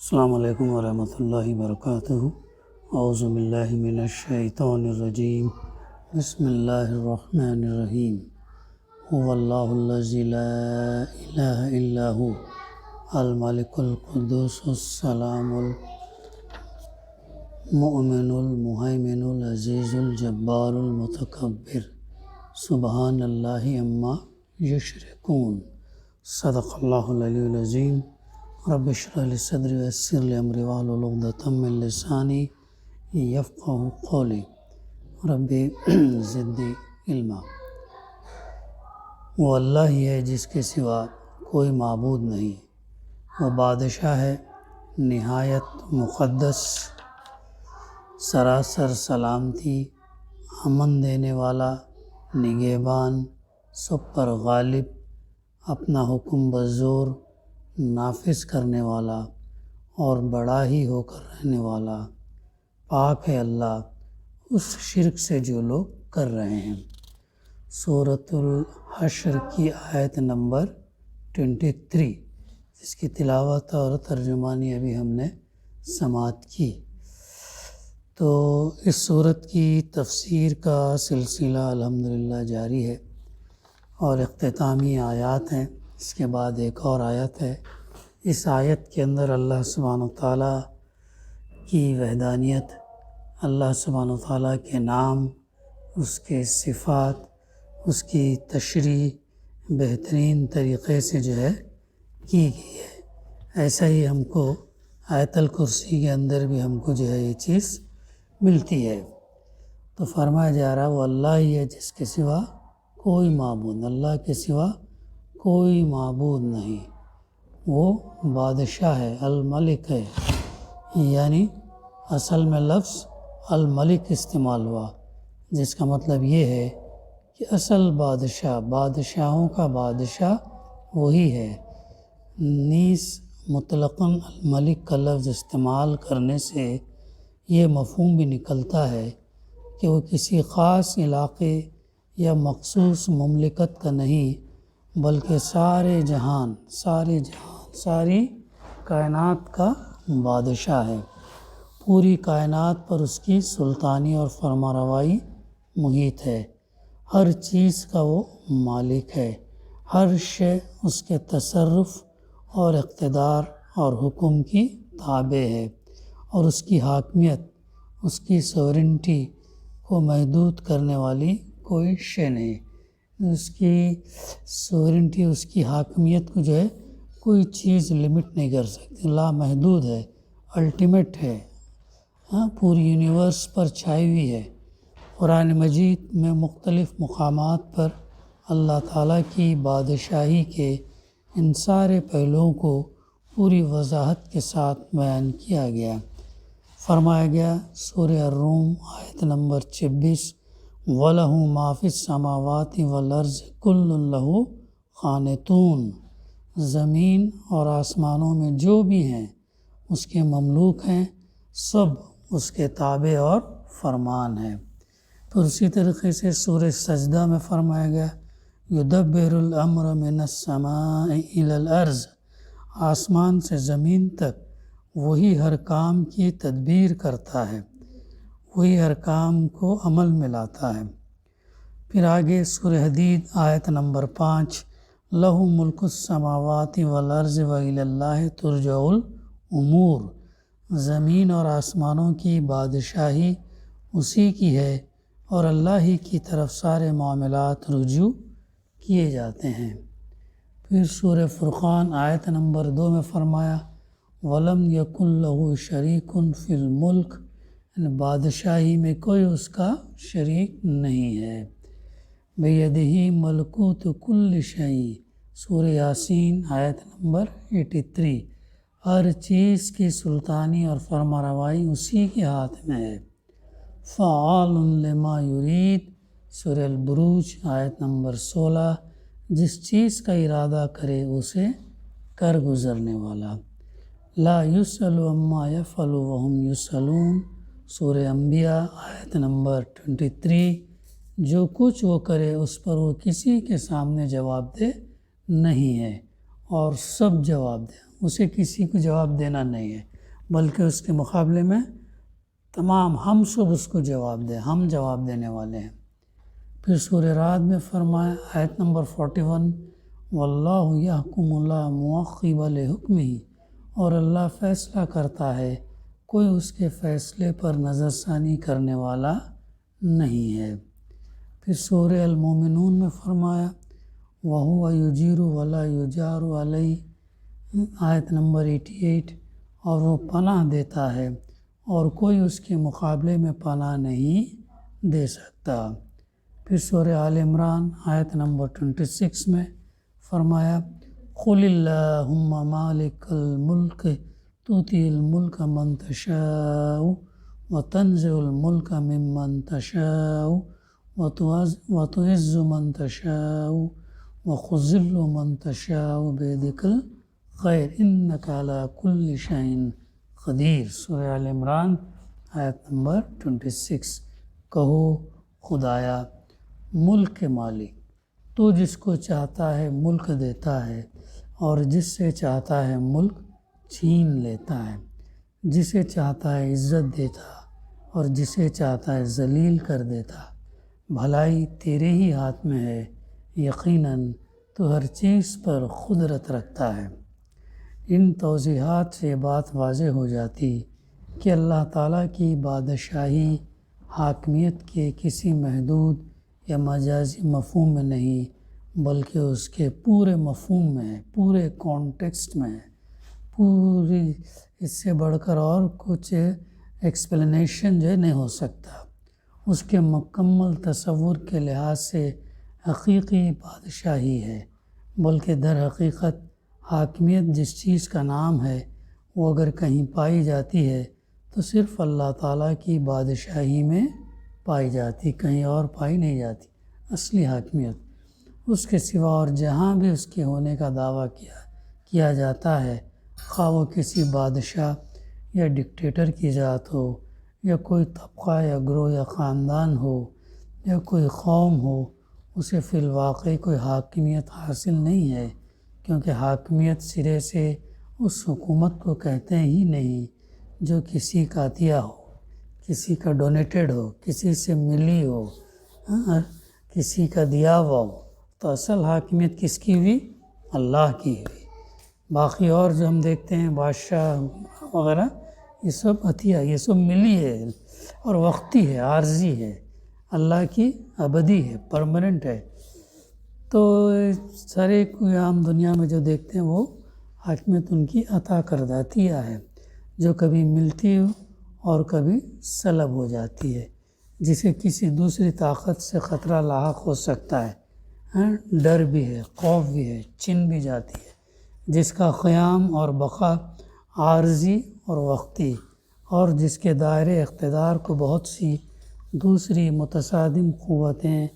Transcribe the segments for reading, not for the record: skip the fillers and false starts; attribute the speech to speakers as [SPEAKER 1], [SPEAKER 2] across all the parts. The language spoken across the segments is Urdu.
[SPEAKER 1] السلام علیکم ورحمۃ اللہ وبرکاتہ۔ اعوذ باللہ من الشیطان الرجیم، بسم اللہ الرحمن الرحیم۔ هو اللہ الذی لا الہ الا هو الملک القدوس السلام المؤمن المہیمن العزیز الجبار المتکبر، سبحان اللہ عما یشرکون۔ صدق اللہ العلی العظیم۔ رب اشرح لی صدری ویسر لی امری واحلل عقدۃ من لسانی یفقہوا قولی، رب زدنی علما۔ وہ اللہ ہی ہے جس کے سوا کوئی معبود نہیں، وہ بادشاہ ہے نہایت مقدس، سراسر سلامتی، امن دینے والا، نگہبان، سب پر غالب، اپنا حکم بزور نافذ کرنے والا اور بڑا ہی ہو کر رہنے والا۔ پاک ہے اللہ اس شرک سے جو لوگ کر رہے ہیں۔ سورۃ الحشر کی آیت نمبر 23، جس کی تلاوت اور ترجمانی ابھی ہم نے سماعت کی۔ تو اس سورت کی تفسیر کا سلسلہ الحمدللہ جاری ہے اور اختتامی آیات ہیں۔ اس کے بعد ایک اور آیت ہے۔ اس آیت کے اندر اللہ سبحانہ وتعالیٰ کی وحدانیت، اللہ سبحانہ وتعالیٰ کے نام، اس کے صفات، اس کی تشریح بہترین طریقے سے کی گئی ہے۔ ایسا ہی ہم کو آیت الکرسی کے اندر بھی ہم کو یہ چیز ملتی ہے۔ تو فرمایا جا رہا وہ اللہ ہی ہے جس کے سوا کوئی معبود، اللہ کے سوا کوئی معبود نہیں، وہ بادشاہ ہے، الملک ہے۔ یعنی اصل میں لفظ الملک استعمال ہوا، جس کا مطلب یہ ہے کہ اصل بادشاہ، بادشاہوں کا بادشاہ وہی ہے۔ نیز مطلقاً الملک کا لفظ استعمال کرنے سے یہ مفہوم بھی نکلتا ہے کہ وہ کسی خاص علاقے یا مخصوص مملکت کا نہیں، بلکہ ساری کائنات کا بادشاہ ہے۔ پوری کائنات پر اس کی سلطانی اور فرمانروائی محیط ہے۔ ہر چیز کا وہ مالک ہے، ہر شے اس کے تصرف اور اقتدار اور حکم کی تابع ہے، اور اس کی حاکمیت، اس کی سورنٹی کو محدود کرنے والی کوئی شے نہیں۔ اس کی سورنٹی، اس کی حاکمیت کو کوئی چیز لمٹ نہیں کر سکتی، لامحدود ہے، الٹیمیٹ ہے، پوری یونیورس پر چھائی ہوئی ہے۔ قرآن مجید میں مختلف مقامات پر اللہ تعالیٰ کی بادشاہی کے ان سارے پہلوؤں کو پوری وضاحت کے ساتھ بیان کیا گیا۔ فرمایا گیا سورہ الروم آیت نمبر 26، وَلَهُ مَا فِي السَّمَاوَاتِ وَالْأَرْضِ كُلٌّ لَهُ قَانِتُونَ۔ زمین اور آسمانوں میں جو بھی ہیں اس کے مملوک ہیں، سب اس کے تابع اور فرمان ہیں۔ پھر اسی طریقے سے سورہ سجدہ میں فرمایا گیا یُدَبِّرُ الْأَمْرَ مِنَ السَّمَاءِ إِلَى الْأَرْضِ۔ آسمان سے زمین تک وہی ہر کام کی تدبیر کرتا ہے، وہی ہر کام کو عمل میں لاتا ہے۔ پھر آگے سورہ حدید آیت نمبر 5، لَهُ مُلْكُ السَّمَاوَاتِ وَالْأَرْضِ وَإِلَى اللَّهِ تُرْجَعُ الْأُمُورُ۔ زمین اور آسمانوں کی بادشاہی اسی کی ہے اور اللہ ہی کی طرف سارے معاملات رجوع کیے جاتے ہیں۔ پھر سورہ فرقان آیت نمبر 2 میں فرمایا وَلَمْ يَكُنْ لَهُ شَرِيكٌ فِي الْمُلْكِ، یعنی بادشاہی میں کوئی اس کا شریک نہیں ہے۔ بِيَدِهِ مَلْكُوتُ كُلِّ شَيْءٍ، سورہ یاسین آیت نمبر 83۔ ہر چیز کی سلطانی اور فرمانروائی اسی کے ہاتھ میں ہے۔ فَعَالٌ لِمَا يُرِيدُ، سورہ البروج آیت نمبر 16۔ جس چیز کا ارادہ کرے اسے کر گزرنے والا۔ لا يُسْأَلُ عَمَّا يَفْعَلُ وَهُمْ يُسْأَلُونَ، سورہ انبیاء آیت نمبر 23۔ جو کچھ وہ کرے اس پر وہ کسی کے سامنے جواب دہ نہیں ہے، اور سب جواب دیں، اسے کسی کو جواب دینا نہیں ہے۔ بلکہ اس کے مقابلے میں تمام ہم سب اس کو جواب دیں، ہم جواب دینے والے ہیں۔ پھر سورہ رعد میں فرمایا آیت نمبر 41، واللہ یحکم لا معقب لحکمہ، اور اللہ فیصلہ کرتا ہے، کوئی اس کے فیصلے پر نظر ثانی کرنے والا نہیں ہے۔ پھر سورہ المومنون میں فرمایا وَهُوَ يُجِيرُ وَلَا يُجَارُ عَلَيْهِ، آیت نمبر 88، اور وہ پناہ دیتا ہے اور کوئی اس کے مقابلے میں پناہ نہیں دے سکتا۔ پھر سورہ آل عمران آیت نمبر 26 میں فرمایا قُلِ اللَّهُمَّ مَالِكَ الْمُلْكِ تُؤْتِي الْمُلْكَ مَن تَشَاءُ وَتَنزِعُ الْمُلْكَ مِمَّن تَشَاءُ وَتُعِزُّ مَن تَشَاءُ وَتُذِلُّ مَن تَشَاءُ بِيَدِكَ الْخَيْرُ إِنَّكَ عَلَىٰ كُلِّ شَيْءٍ قدیر۔ سورہ آل عمران آیت نمبر 26۔ کہو خدایا ملک کے مالک، تو جس کو چاہتا ہے ملک دیتا ہے اور جس سے چاہتا ہے ملک چھین لیتا ہے، جسے چاہتا ہے عزت دیتا اور جسے چاہتا ہے ذلیل کر دیتا۔ بھلائی تیرے ہی ہاتھ میں ہے، یقیناً تو ہر چیز پر قدرت رکھتا ہے۔ ان توضیحات سے بات واضح ہو جاتی کہ اللہ تعالیٰ کی بادشاہی حاکمیت کے کسی محدود یا مجازی مفہوم میں نہیں، بلکہ اس کے پورے مفہوم میں ہے، پورے کانٹیکسٹ میں ہے۔ پوری اس سے بڑھ کر اور کچھ ایکسپلینیشن جو ہے نہیں ہو سکتا۔ اس کے مکمل تصور کے لحاظ سے حقیقی بادشاہی ہے، بلکہ در حقیقت حاکمیت جس چیز کا نام ہے وہ اگر کہیں پائی جاتی ہے تو صرف اللہ تعالیٰ کی بادشاہی میں پائی جاتی، کہیں اور پائی نہیں جاتی۔ اصلی حاکمیت اس کے سوا اور جہاں بھی اس کے ہونے کا دعویٰ کیا جاتا ہے، خواہ وہ کسی بادشاہ یا ڈکٹیٹر کی ذات ہو، یا کوئی طبقہ یا گروہ یا خاندان ہو، یا کوئی قوم ہو، اسے فی الواقع کوئی حاکمیت حاصل نہیں ہے، کیونکہ حاکمیت سرے سے اس حکومت کو کہتے ہی نہیں جو کسی کا عطیہ ہو، کسی کا ڈونیٹڈ ہو، کسی سے ملی ہو، کسی کا دیا ہوا ہو۔ تو اصل حاکمیت کس کی ہوئی؟ اللہ کی ہوئی۔ باقی اور جو ہم دیکھتے ہیں بادشاہ وغیرہ، یہ سب عطیہ، یہ سب ملی ہے اور وقتی ہے، عارضی ہے۔ اللہ کی ابدی ہے، پرماننٹ ہے۔ تو سارے کوئی عام دنیا میں جو دیکھتے ہیں وہ حاکمیت ان کی عطا کردہ عطیہ ہے، جو کبھی ملتی ہو اور کبھی سلب ہو جاتی ہے، جسے کسی دوسری طاقت سے خطرہ لاحق ہو سکتا ہے، ڈر بھی ہے، خوف بھی ہے، چھن بھی جاتی ہے، جس کا قیام اور بقا عارضی اور وقتی، اور جس کے دائرے اقتدار کو بہت سی دوسری متصادم قوتیں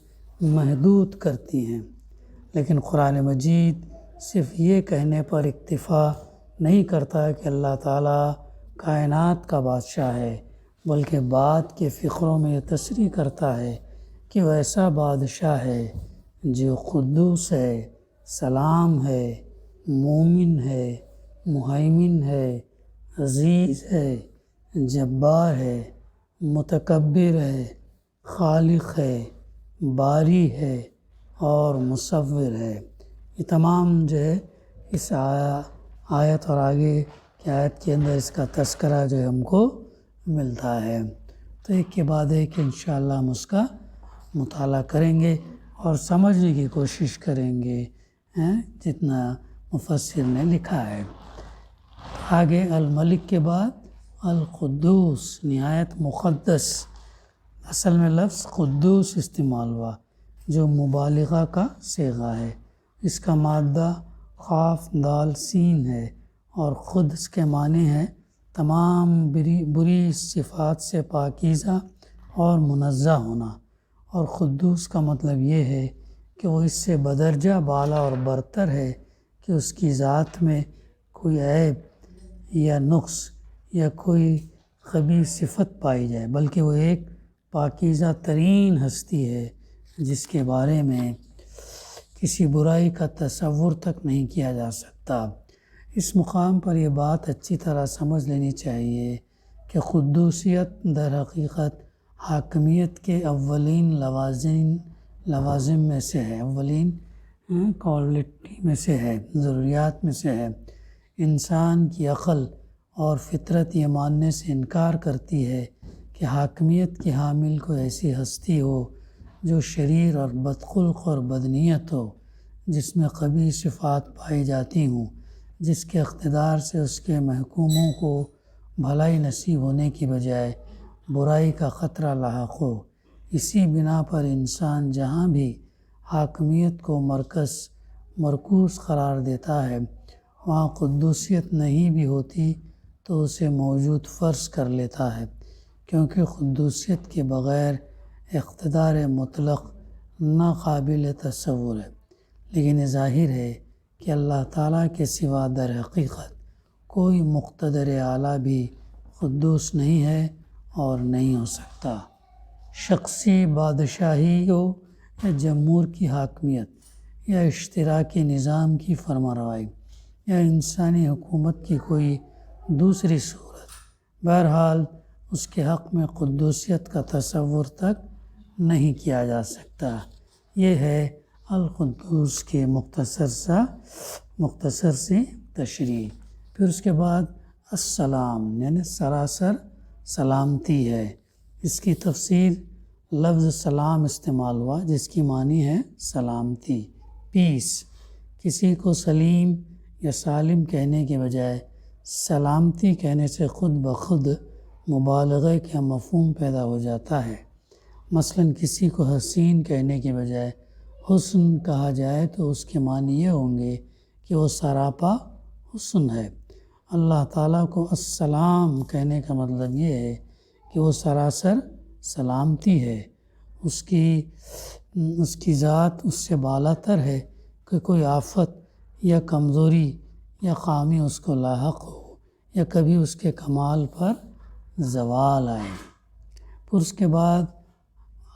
[SPEAKER 1] محدود کرتی ہیں۔ لیکن قرآن مجید صرف یہ کہنے پر اکتفا نہیں کرتا کہ اللہ تعالیٰ کائنات کا بادشاہ ہے، بلکہ بعد کے فقروں میں یہ تصریح کرتا ہے کہ وہ ایسا بادشاہ ہے جو قدوس ہے، سلام ہے، مومن ہے، مہیمن ہے، عزیز ہے، جبار ہے، متکبر ہے، خالق ہے، باری ہے اور مصور ہے۔ یہ تمام جو ہے اس آیت اور آگے کی آیت کے اندر اس کا تذکرہ جو ہے ہم کو ملتا ہے۔ تو ایک کے بعد ایک انشاءاللہ ہم اس کا مطالعہ کریں گے اور سمجھنے کی کوشش کریں گے جتنا مفسر نے لکھا ہے۔ آگے الملک کے بعد القدوس، نہایت مقدس، اصل میں لفظ قدوس استعمال ہوا جو مبالغہ کا صیغہ ہے۔ اس کا مادہ قاف دال سین ہے اور خود اس کے معنی ہے تمام بری صفات سے پاکیزہ اور منزہ ہونا، اور قدوس کا مطلب یہ ہے کہ وہ اس سے بدرجہ بالا اور برتر ہے کہ اس کی ذات میں کوئی عیب یا نقص یا کوئی خبیث صفت پائی جائے، بلکہ وہ ایک پاکیزہ ترین ہستی ہے جس کے بارے میں کسی برائی کا تصور تک نہیں کیا جا سکتا۔ اس مقام پر یہ بات اچھی طرح سمجھ لینی چاہیے کہ قدوسیت در حقیقت حاکمیت کے اولین لوازم میں سے ہے، اولین کوالٹی میں سے ہے، ضروریات میں سے ہے۔ انسان کی عقل اور فطرت یہ ماننے سے انکار کرتی ہے کہ حاکمیت کی حامل کوئی ایسی ہستی ہو جو شریر اور بدخلق اور بدنیت ہو، جس میں قبیح صفات پائی جاتی ہوں، جس کے اقتدار سے اس کے محکوموں کو بھلائی نصیب ہونے کی بجائے برائی کا خطرہ لاحق ہو۔ اسی بنا پر انسان جہاں بھی حاکمیت کو مرکوز قرار دیتا ہے، وہاں قدوسیت نہیں بھی ہوتی تو اسے موجود فرض کر لیتا ہے، کیونکہ قدوسیت کے بغیر اقتدار مطلق ناقابل تصور ہے۔ لیکن یہ ظاہر ہے کہ اللہ تعالیٰ کے سوا در حقیقت کوئی مقتدر اعلیٰ بھی قدوس نہیں ہے اور نہیں ہو سکتا۔ شخصی بادشاہی ہو یا جمہور کی حاکمیت یا اشتراکی نظام کی فرمانروائی یا انسانی حکومت کی کوئی دوسری صورت، بہرحال اس کے حق میں قدوسیت کا تصور تک نہیں کیا جا سکتا۔ یہ ہے القدوس کے مختصر سی تشریح۔ پھر اس کے بعد السلام یعنی سراسر سلامتی ہے۔ اس کی تفسیر لفظ سلام استعمال ہوا جس کی معنی ہے سلامتی، پیس۔ کسی کو سلیم یا سالم کہنے کے بجائے سلامتی کہنے سے خود بخود مبالغے کا مفہوم پیدا ہو جاتا ہے۔ مثلا کسی کو حسین کہنے کے بجائے حسن کہا جائے تو اس کے معنی یہ ہوں گے کہ وہ سراپا حسن ہے۔ اللہ تعالیٰ کو السلام کہنے کا مطلب یہ ہے کہ وہ سراسر سلامتی ہے، اس کی ذات اس سے بالا تر ہے کہ کوئی آفت یا کمزوری یا خامی اس کو لاحق ہو یا کبھی اس کے کمال پر زوال آئے۔ پھر اس کے بعد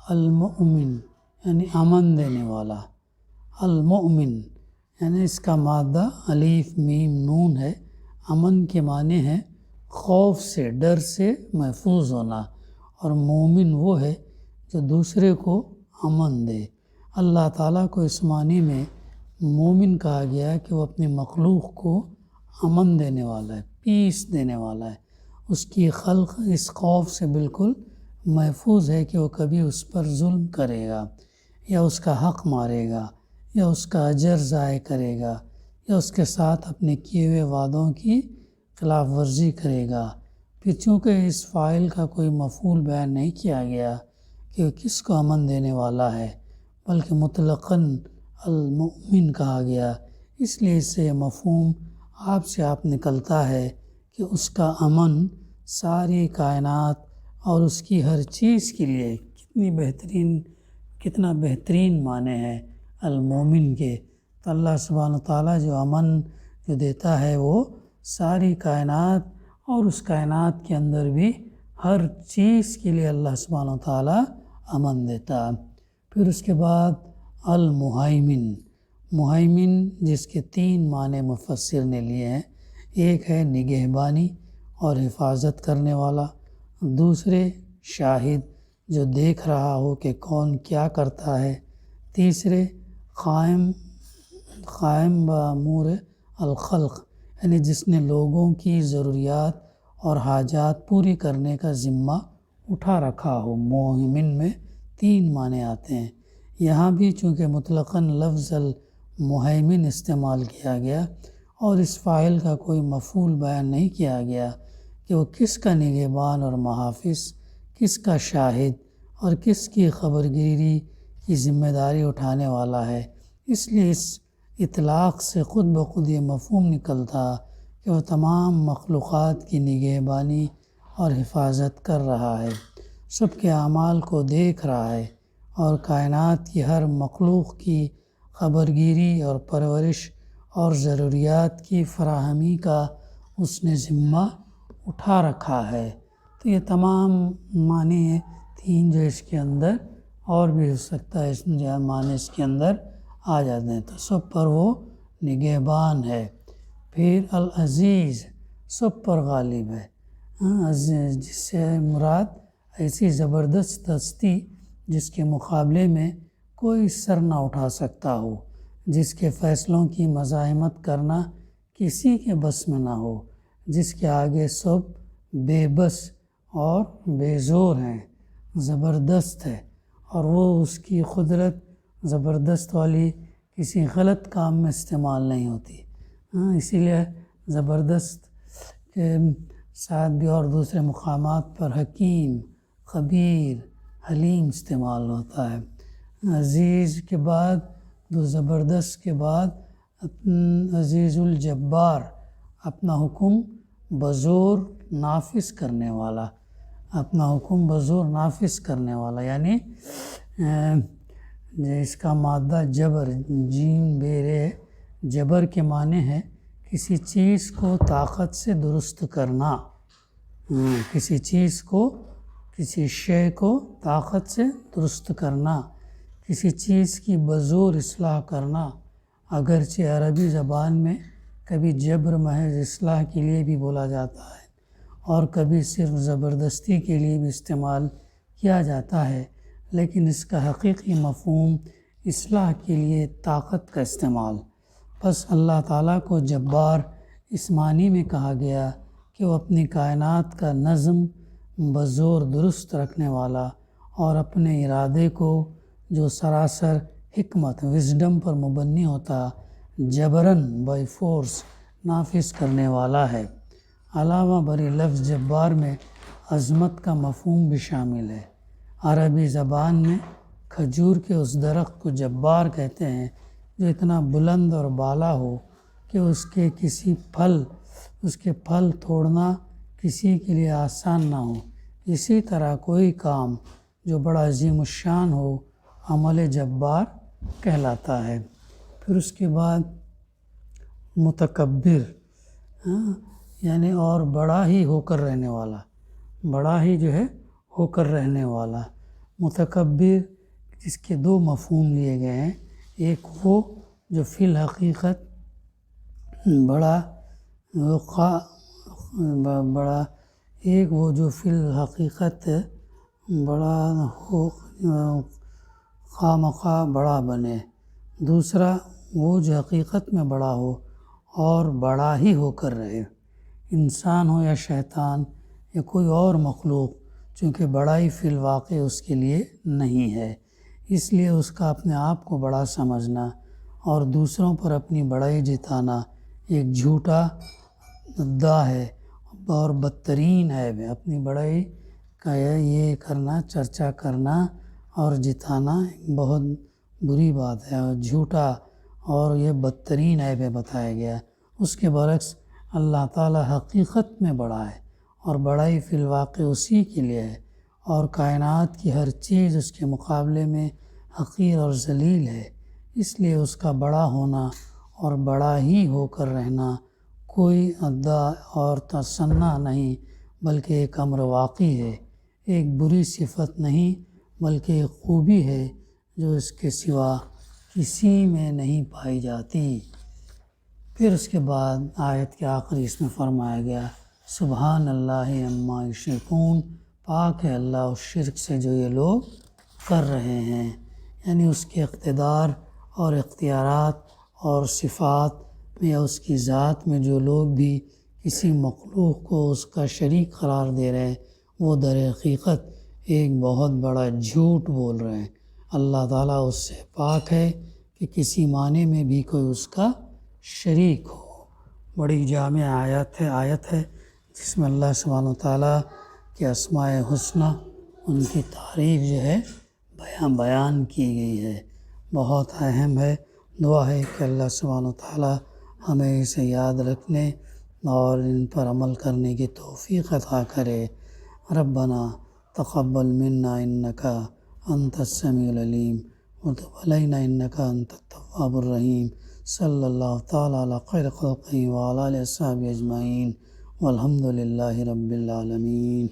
[SPEAKER 1] المؤمن یعنی امن دینے والا۔ المؤمن یعنی اس کا مادہ الف میم نون ہے۔ امن کے معنی ہے خوف سے، ڈر سے محفوظ ہونا، اور مومن وہ ہے جو دوسرے کو امن دے۔ اللہ تعالیٰ کو اس معنی میں مومن کہا گیا ہے کہ وہ اپنی مخلوق کو امن دینے والا ہے، پیس دینے والا ہے۔ اس کی خلق اس خوف سے بالکل محفوظ ہے کہ وہ کبھی اس پر ظلم کرے گا یا اس کا حق مارے گا یا اس کا اجر ضائع کرے گا یا اس کے ساتھ اپنے کیے ہوئے وعدوں کی خلاف ورزی کرے گا۔ پھر چونکہ اس فاعل کا کوئی مفعول بیان نہیں کیا گیا کہ وہ کس کو امن دینے والا ہے، بلکہ مطلقاً المؤمن کہا گیا، اس لیے اس سے یہ مفہوم آپ نکلتا ہے کہ اس کا امن ساری کائنات اور اس کی ہر چیز کے لیے کتنا بہترین معنی ہے المومن کے۔ تو اللہ سبحانہ وتعالیٰ جو امن جو دیتا ہے وہ ساری کائنات اور اس کائنات کے اندر بھی ہر چیز کے لیے اللہ سبحانہ وتعالیٰ امن دیتا۔ پھر اس کے بعد المہیمن، مہیمن جس کے 3 معنی مفسر نے لیے ہیں۔ ایک ہے نگہبانی اور حفاظت کرنے والا، دوسرے شاہد جو دیکھ رہا ہو کہ کون کیا کرتا ہے، تیسرے قائم بامور الخلق یعنی جس نے لوگوں کی ضروریات اور حاجات پوری کرنے کا ذمہ اٹھا رکھا ہو۔ مہیمن میں 3 معنی آتے ہیں۔ یہاں بھی چونکہ مطلقاً لفظ المہیمن استعمال کیا گیا اور اس فاعل کا کوئی مفعول بیان نہیں کیا گیا کہ وہ کس کا نگہبان اور محافظ، کس کا شاہد اور کس کی خبرگیری کی ذمہ داری اٹھانے والا ہے، اس لیے اس اطلاق سے خود بخود یہ مفہوم نکلتا کہ وہ تمام مخلوقات کی نگہبانی اور حفاظت کر رہا ہے، سب کے اعمال کو دیکھ رہا ہے اور کائنات کی ہر مخلوق کی خبرگیری اور پرورش اور ضروریات کی فراہمی کا اس نے ذمہ اٹھا رکھا ہے۔ تو یہ تمام معنی ہیں 3 جو اس کے اندر، اور بھی ہو سکتا ہے اس معنی اس کے اندر آ جاتے ہیں، تو سب پر وہ نگہبان ہے۔ پھر العزیز سب پر غالب ہے، جس سے مراد ایسی زبردست ہستی جس کے مقابلے میں کوئی سر نہ اٹھا سکتا ہو، جس کے فیصلوں کی مزاحمت کرنا کسی کے بس میں نہ ہو، جس کے آگے سب بے بس اور بے زور ہیں، زبردست ہے، اور وہ اس کی قدرت زبردست والی کسی غلط کام میں استعمال نہیں ہوتی۔ اسی لیے زبردست کے ساتھ بھی اور دوسرے مقامات پر حکیم، خبیر، حلیم استعمال ہوتا ہے۔ عزیز کے بعد زبردست کے بعد عزیز الجبار، اپنا حکم بزور نافذ کرنے والا، اپنا حکم بزور نافذ کرنے والا، یعنی اس کا مادہ جبر، جیم بے، جبر کے معنی ہے کسی چیز کو طاقت سے درست کرنا، کسی چیز کو، کسی شے کو طاقت سے درست کرنا، کسی چیز کی بزور اصلاح کرنا۔ اگرچہ عربی زبان میں کبھی جبر محض اصلاح کے لیے بھی بولا جاتا ہے اور کبھی صرف زبردستی کے لیے بھی استعمال کیا جاتا ہے، لیکن اس کا حقیقی مفہوم اصلاح کے لیے طاقت کا استعمال۔ بس اللہ تعالیٰ کو جبار اس معنی میں کہا گیا کہ وہ اپنی کائنات کا نظم بزور درست رکھنے والا اور اپنے ارادے کو جو سراسر حکمت، وزڈم پر مبنی ہوتا، جبراً بائی فورس نافذ کرنے والا ہے۔ علاوہ بری لفظ جبار میں عظمت کا مفہوم بھی شامل ہے۔ عربی زبان میں کھجور کے اس درخت کو جبار کہتے ہیں جو اتنا بلند اور بالا ہو کہ اس کے پھل توڑنا کسی کے لیے آسان نہ ہو۔ اسی طرح کوئی کام جو بڑا عظیم الشان ہو عمل جبار کہلاتا ہے۔ پھر اس کے بعد متکبر، یعنی اور بڑا ہی ہو کر رہنے والا، بڑا ہی جو ہے ہو کر رہنے والا۔ متکبر جس کے دو مفہوم لیے گئے ہیں، ایک وہ جو فی الحقیقت ایک وہ جو فی الحقیقت بڑا ہو، خواہ مخواہ بڑا بنے، دوسرا وہ جو حقیقت میں بڑا ہو اور بڑا ہی ہو کر رہے، انسان ہو یا شیطان یا کوئی اور مخلوق، چونکہ بڑائی فی الواقع اس کے لیے نہیں ہے، اس لیے اس کا اپنے آپ کو بڑا سمجھنا اور دوسروں پر اپنی بڑائی جتانا ایک جھوٹا ادعا ہے اور بدترین عیب ہے۔ اپنی بڑائی کا یہ کرنا، چرچا کرنا اور جتانا بہت بری بات ہے اور جھوٹا اور یہ بدترین عیب ہے بتایا گیا۔ اس کے برعکس اللہ تعالیٰ حقیقت میں بڑا ہے اور بڑائی فی الواقع اسی کے لیے ہے، اور کائنات کی ہر چیز اس کے مقابلے میں حقیر اور ذلیل ہے، اس لیے اس کا بڑا ہونا اور بڑا ہی ہو کر رہنا کوئی ادعا اور تصنع نہیں بلکہ ایک امر واقعی ہے، ایک بری صفت نہیں بلکہ ایک خوبی ہے جو اس کے سوا کسی میں نہیں پائی جاتی۔ پھر اس کے بعد آیت کے آخری اس میں فرمایا گیا سبحان اللہ عما یشرکون، پاک ہے اللہ اس شرک سے جو یہ لوگ کر رہے ہیں، یعنی اس کے اقتدار اور اختیارات اور صفات میں یا اس کی ذات میں جو لوگ بھی کسی مخلوق کو اس کا شریک قرار دے رہے ہیں وہ در حقیقت ایک بہت بڑا جھوٹ بول رہے ہیں۔ اللہ تعالیٰ اس سے پاک ہے کہ کسی معنی میں بھی کوئی اس کا شریک ہو۔ بڑی جامع آیت ہے جس میں اللہ سبحانہ وتعالیٰ کے اسماء حسنی، ان کی تعریف جو ہے بیان کی گئی ہے، بہت اہم ہے۔ دعا ہے کہ اللہ سبحانہ وتعالیٰ ہمیں اسے یاد رکھنے اور ان پر عمل کرنے کی توفیق عطا کرے۔ ربنا تقبل منا انک انت السمیع العلیم وتب علینا انک انت التواب الرحیم۔ صلی اللہ تعالیٰ علی خیر خلقہ وعلی آلہ وصحبہ اجمعین والحمد للہ رب العالمین۔